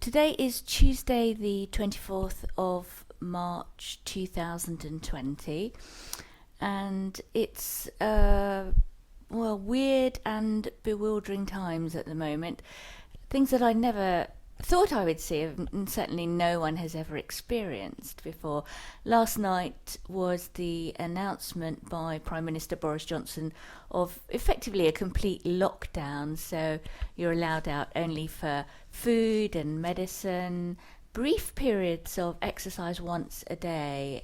Today is Tuesday, the 24th of March 2020, and it's weird and bewildering times at the moment. Things that I never thought I would see, and certainly no one has ever experienced before. Last night was the announcement by Prime Minister Boris Johnson of effectively a complete lockdown, so you're allowed out only for food and medicine, brief periods of exercise once a day.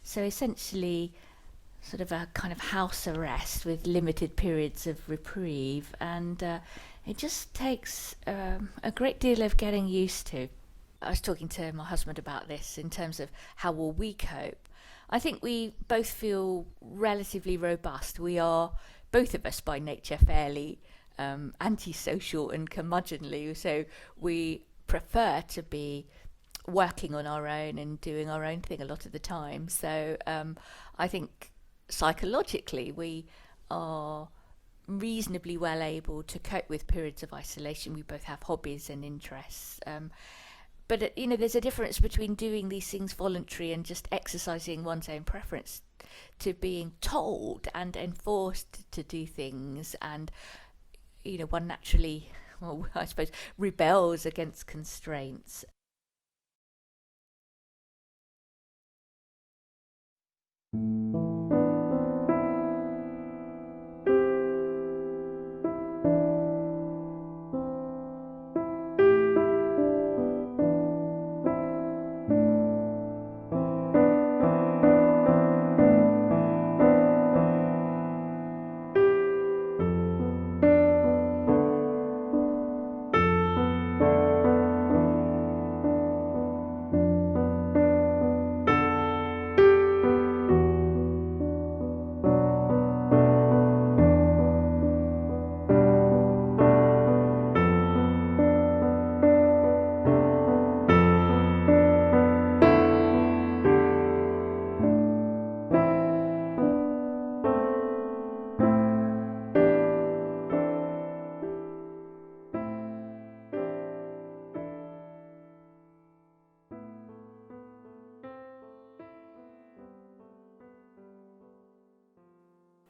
So essentially sort of a kind of house arrest with limited periods of reprieve, and it just takes a great deal of getting used to. I was talking to my husband about this in terms of how will we cope. I think we both feel relatively robust. We are, both of us by nature, fairly antisocial and curmudgeonly, so we prefer to be working on our own and doing our own thing a lot of the time. So I think psychologically we are reasonably well able to cope with periods of isolation. We both have hobbies and interests, but there's a difference between doing these things voluntary and just exercising one's own preference to being told and enforced to do things, and one naturally, well, I suppose, rebels against constraints.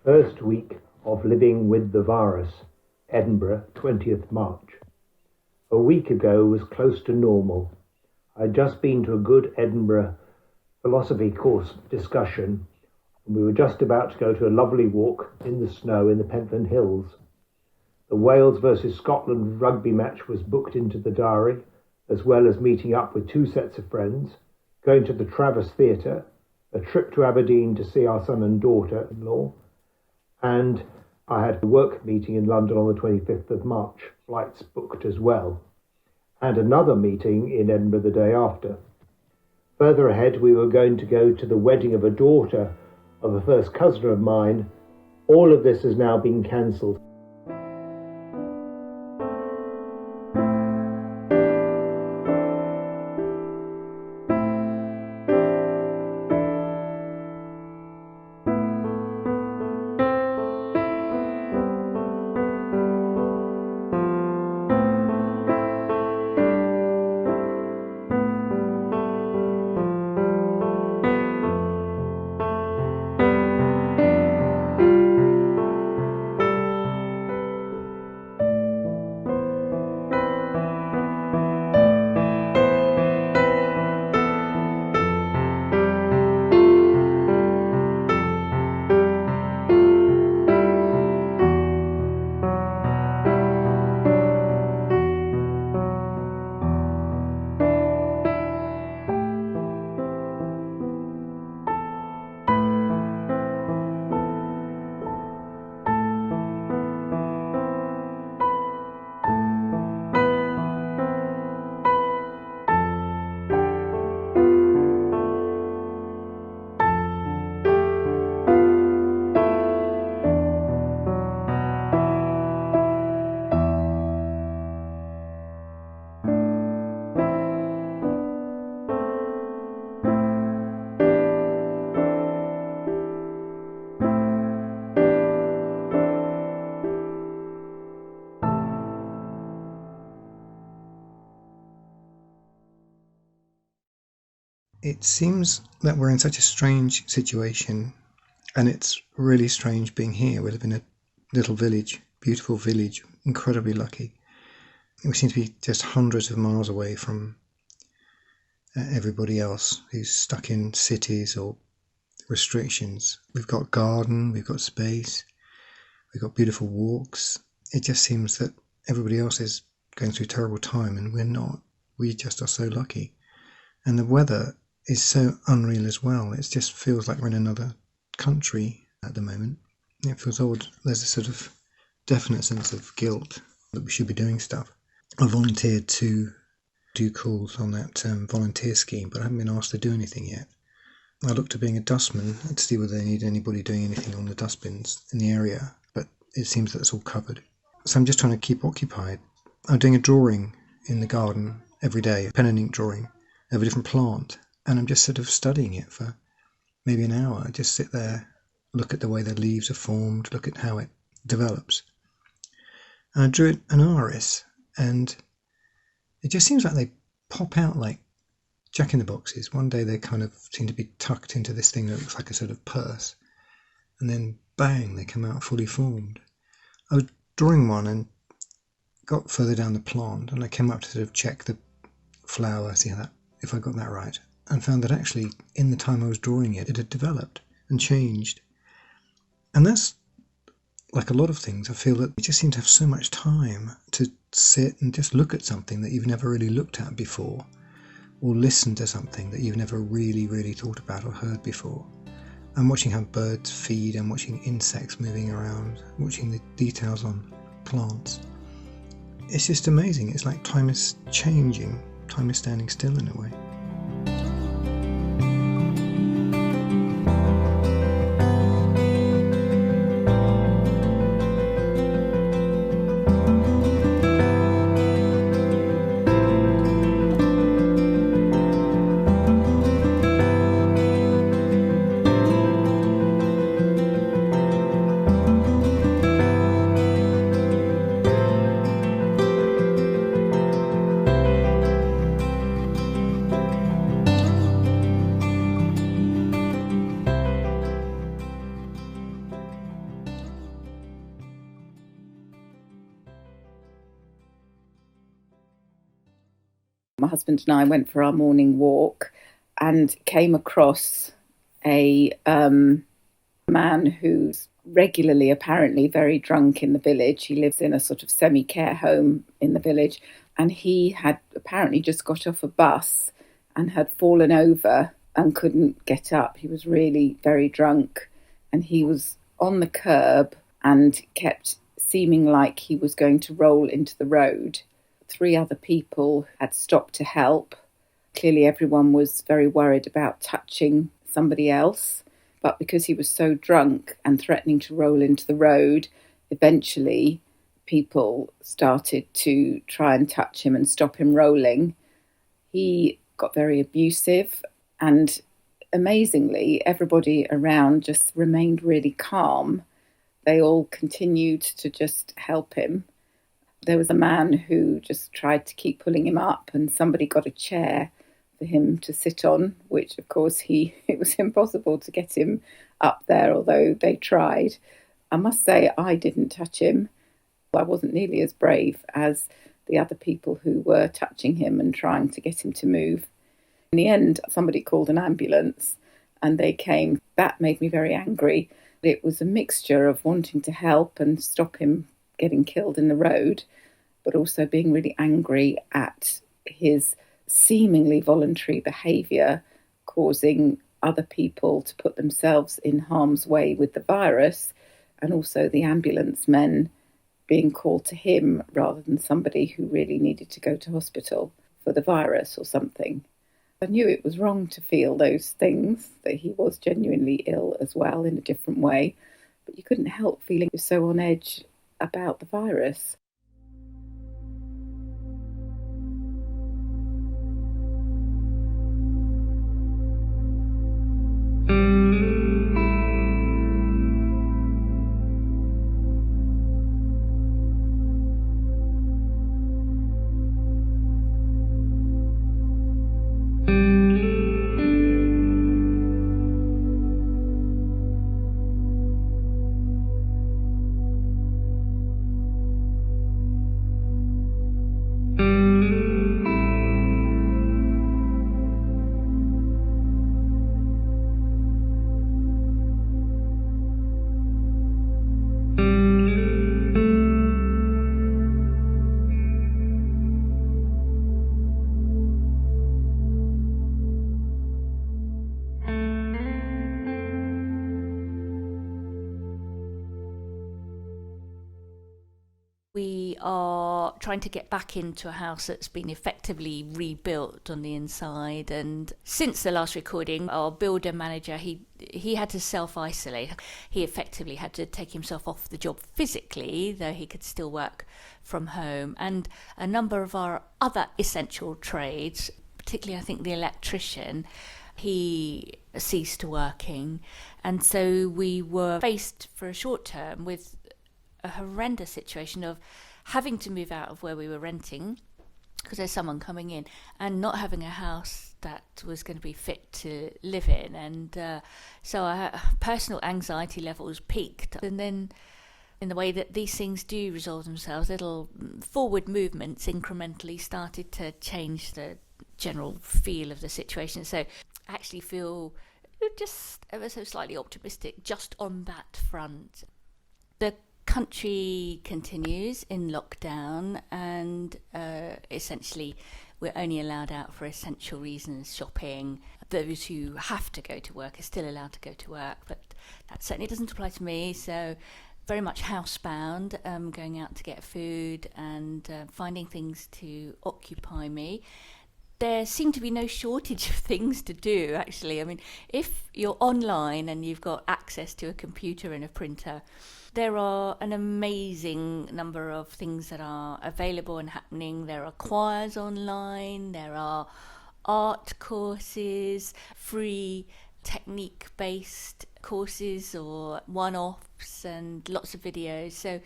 First week of living with the virus, Edinburgh, 20th March. A week ago was close to normal. I'd just been to a good Edinburgh philosophy course discussion, and we were just about to go to a lovely walk in the snow in the Pentland Hills. The Wales versus Scotland rugby match was booked into the diary, as well as meeting up with two sets of friends, going to the Travis Theatre, a trip to Aberdeen to see our son and daughter-in-law, and I had a work meeting in London on the 25th of March, flights booked as well, and another meeting in Edinburgh the day after. Further ahead, we were going to go to the wedding of a daughter of a first cousin of mine. All of this has now been cancelled. It seems that we're in such a strange situation, and it's really strange being here. We live in a little village, beautiful village, incredibly lucky. We seem to be just hundreds of miles away from everybody else who's stuck in cities or restrictions. We've got garden, we've got space, we've got beautiful walks. It just seems that everybody else is going through a terrible time and we're not. We just are so lucky. And the weather is so unreal as well. It just feels like we're in another country at the moment. It feels odd. There's a sort of definite sense of guilt that we should be doing stuff. I volunteered to do calls on that volunteer scheme, but I haven't been asked to do anything yet. I looked at being a dustman to see whether they need anybody doing anything on the dustbins in the area, but it seems that it's all covered. So I'm just trying to keep occupied. I'm doing a drawing in the garden every day, a pen and ink drawing of a different plant, and I'm just sort of studying it for maybe an hour. I just sit there, look at the way the leaves are formed, look at how it develops. And I drew an iris, and it just seems like they pop out like jack-in-the-boxes. One day they kind of seem to be tucked into this thing that looks like a sort of purse, and then bang, they come out fully formed. I was drawing one and got further down the plant, and I came up to sort of check the flower, see how that, if I got that right, and found that actually in the time I was drawing it, it had developed and changed. And that's like a lot of things. I feel that we just seem to have so much time to sit and just look at something that you've never really looked at before, or listen to something that you've never really thought about or heard before. I'm watching how birds feed, I'm watching insects moving around, watching the details on plants. It's just amazing. It's like time is changing, time is standing still in a way. My husband and I went for our morning walk and came across a man who's regularly apparently very drunk in the village. He lives in a sort of semi-care home in the village, and he had apparently just got off a bus and had fallen over and couldn't get up. He was really very drunk, and he was on the curb and kept seeming like he was going to roll into the road. 3 other people had stopped to help. Clearly everyone was very worried about touching somebody else, but because he was so drunk and threatening to roll into the road, eventually people started to try and touch him and stop him rolling. He got very abusive, and amazingly everybody around just remained really calm. They all continued to just help him. There was a man who just tried to keep pulling him up, and somebody got a chair for him to sit on, which of course it was impossible to get him up there, although they tried. I must say I didn't touch him. I wasn't nearly as brave as the other people who were touching him and trying to get him to move. In the end, somebody called an ambulance and they came. That made me very angry. It was a mixture of wanting to help and stop him getting killed in the road, but also being really angry at his seemingly voluntary behaviour, causing other people to put themselves in harm's way with the virus, and also the ambulance men being called to him rather than somebody who really needed to go to hospital for the virus or something. I knew it was wrong to feel those things, that he was genuinely ill as well in a different way, but you couldn't help feeling so on edge about the virus. We are trying to get back into a house that's been effectively rebuilt on the inside. And since the last recording, our builder manager, he had to self-isolate. He effectively had to take himself off the job physically, though he could still work from home. And a number of our other essential trades, particularly I think the electrician, he ceased working. And so we were faced for a short term with a horrendous situation of having to move out of where we were renting because there's someone coming in, and not having a house that was going to be fit to live in. And so our personal anxiety levels peaked. And then in the way that these things do resolve themselves, little forward movements incrementally started to change the general feel of the situation. So I actually feel just ever so slightly optimistic just on that front. The country continues in lockdown, and essentially we're only allowed out for essential reasons, shopping. Those who have to go to work are still allowed to go to work, but that certainly doesn't apply to me. So very much housebound, going out to get food and finding things to occupy me. There seem to be no shortage of things to do, actually. I mean, if you're online and you've got access to a computer and a printer, there are an amazing number of things that are available and happening. There are choirs online, there are art courses, free technique-based courses or one-offs, and lots of videos. So,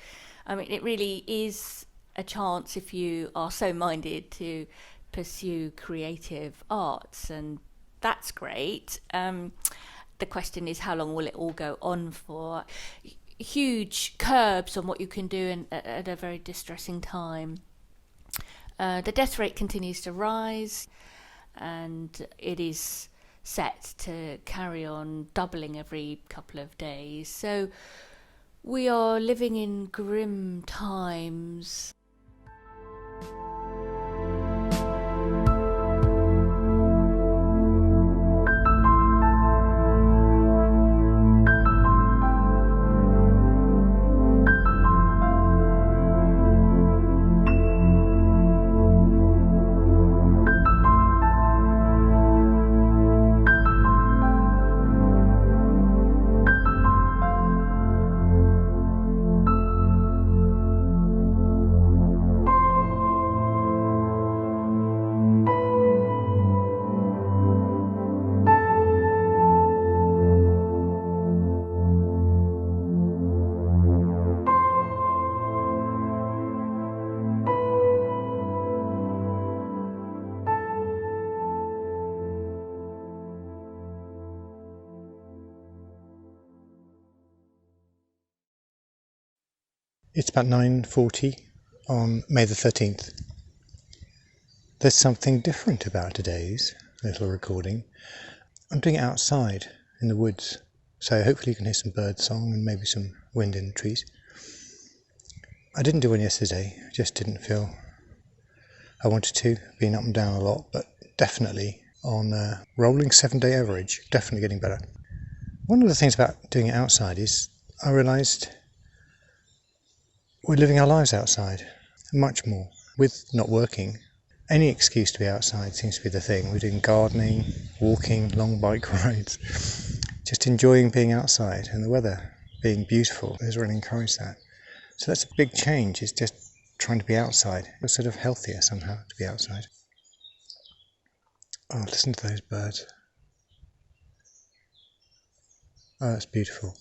I mean, it really is a chance, if you are so minded, to pursue creative arts, and that's great. The question is, how long will it all go on for? Huge curbs on what you can do at a very distressing time. The death rate continues to rise, and it is set to carry on doubling every couple of days. So we are living in grim times. It's about 9:40 on May the 13th. There's something different about today's little recording. I'm doing it outside in the woods, so hopefully you can hear some bird song and maybe some wind in the trees. I didn't do one yesterday, just didn't feel I wanted to, been up and down a lot, but definitely on a rolling 7-day average, definitely getting better. One of the things about doing it outside is I realised we're living our lives outside, much more. With not working, any excuse to be outside seems to be the thing. We're doing gardening, walking, long bike rides, just enjoying being outside, and the weather being beautiful has really encouraged that. So that's a big change, is just trying to be outside. It's sort of healthier somehow to be outside. Oh, listen to those birds. Oh, that's beautiful.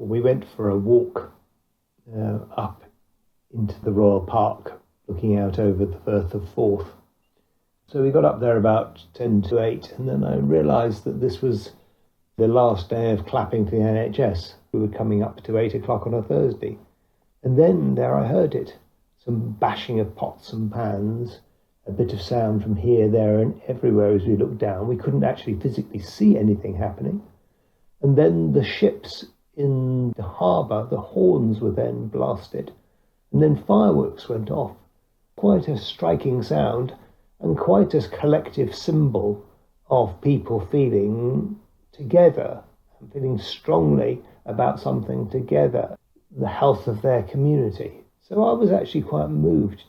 We went for a walk up into the Royal Park, looking out over the Firth of Forth. So we got up there about 10 to 8, and then I realised that this was the last day of clapping for the NHS. We were coming up to 8 o'clock on a Thursday. And then there I heard it. Some bashing of pots and pans, a bit of sound from here, there and everywhere as we looked down. We couldn't actually physically see anything happening. And then the ships in the harbour, the horns were then blasted. And then fireworks went off. Quite a striking sound and quite a collective symbol of people feeling together and feeling strongly about something together, the health of their community. So I was actually quite moved.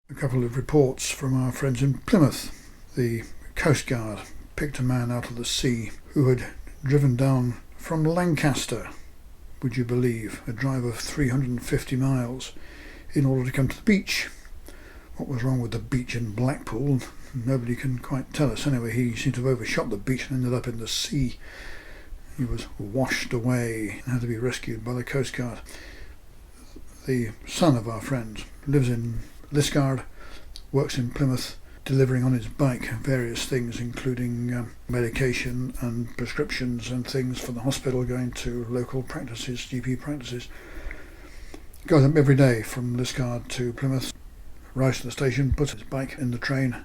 A couple of reports from our friends in Plymouth. The Coast Guard picked a man out of the sea who had driven down from Lancaster, would you believe, a drive of 350 miles in order to come to the beach. What was wrong with the beach in Blackpool, nobody can quite tell us. Anyway, he seemed to have overshot the beach and ended up in the sea. He was washed away and had to be rescued by the Coast Guard. The son of our friend lives in Liskeard, works in Plymouth, delivering on his bike various things, including medication and prescriptions and things for the hospital, going to local practices, GP practices. Goes up every day from Liskeard to Plymouth, arrives at the station, puts his bike in the train,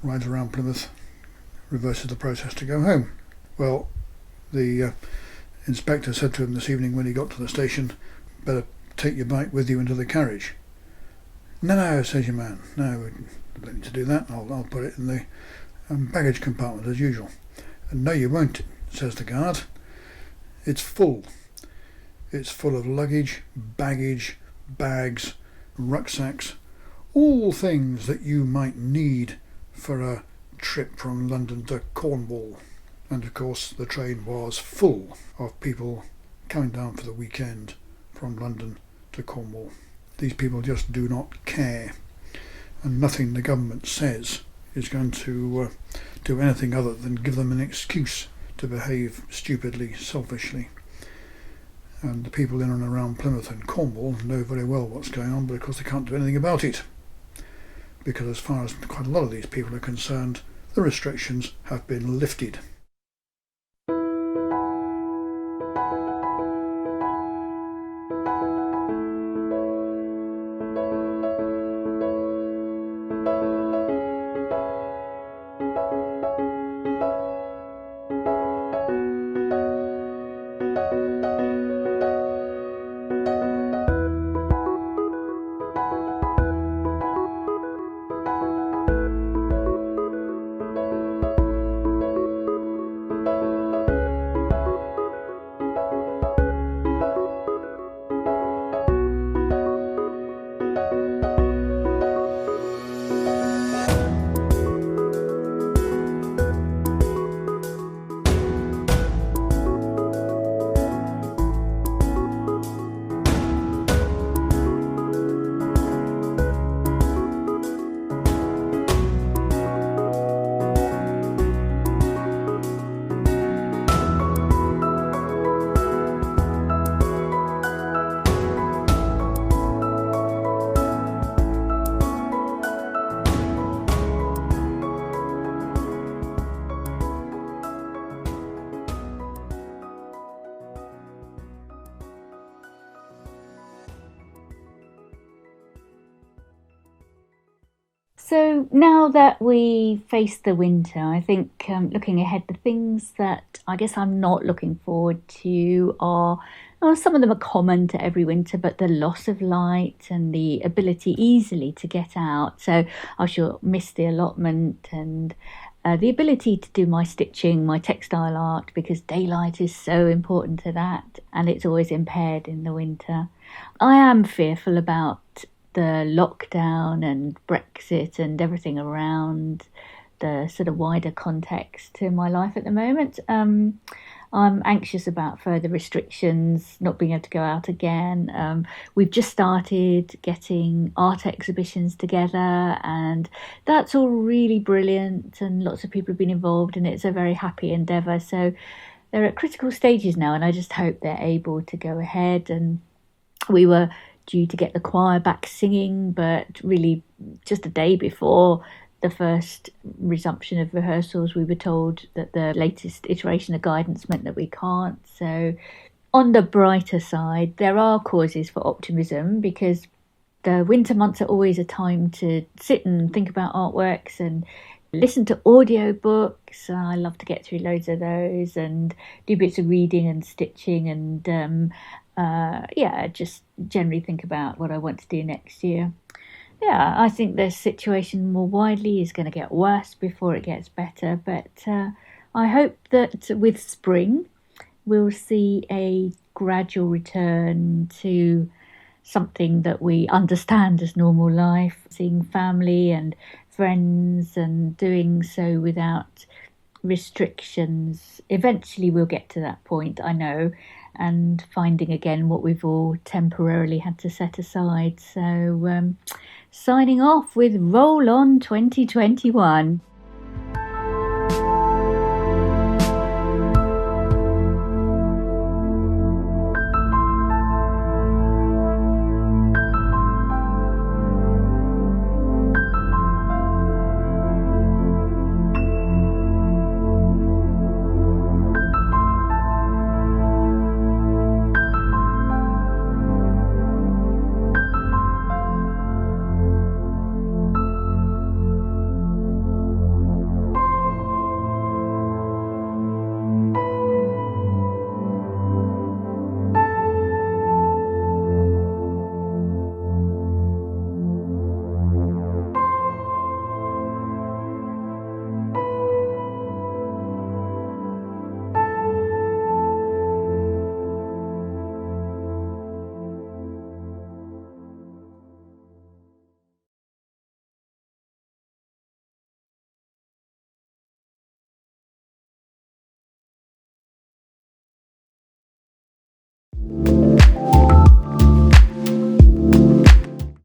rides around Plymouth, reverses the process to go home. Well, the inspector said to him this evening when he got to the station, better take your bike with you into the carriage. No, says your man, no, we don't need to do that, I'll put it in the baggage compartment as usual. And no, you won't, says the guard. It's full. It's full of luggage, baggage, bags, rucksacks, all things that you might need for a trip from London to Cornwall. And of course the train was full of people coming down for the weekend from London to Cornwall. These people just do not care, and nothing the government says is going to do anything other than give them an excuse to behave stupidly, selfishly. And the people in and around Plymouth and Cornwall know very well what's going on, but of course they can't do anything about it, because as far as quite a lot of these people are concerned, the restrictions have been lifted. So now that we face the winter, I think looking ahead, the things that I guess I'm not looking forward to are, well, some of them are common to every winter, but the loss of light and the ability easily to get out. So I shall miss the allotment and the ability to do my stitching, my textile art, because daylight is so important to that, and it's always impaired in the winter. I am fearful about the lockdown and Brexit and everything around the sort of wider context to my life at the moment. I'm anxious about further restrictions, not being able to go out again. We've just started getting art exhibitions together, and that's all really brilliant, and lots of people have been involved, and it's a very happy endeavour. So they're at critical stages now, and I just hope they're able to go ahead. And we were due to get the choir back singing, but really just a day before the first resumption of rehearsals, we were told that the latest iteration of guidance meant that we can't. So on the brighter side, there are causes for optimism, because the winter months are always a time to sit and think about artworks and listen to audiobooks. I love to get through loads of those and do bits of reading and stitching and just generally think about what I want to do next year. Yeah, I think the situation more widely is going to get worse before it gets better, but I hope that with spring we'll see a gradual return to something that we understand as normal life, seeing family and friends and doing so without restrictions. Eventually we'll get to that point, I know, and finding again what we've all temporarily had to set aside. So signing off with Roll On 2021.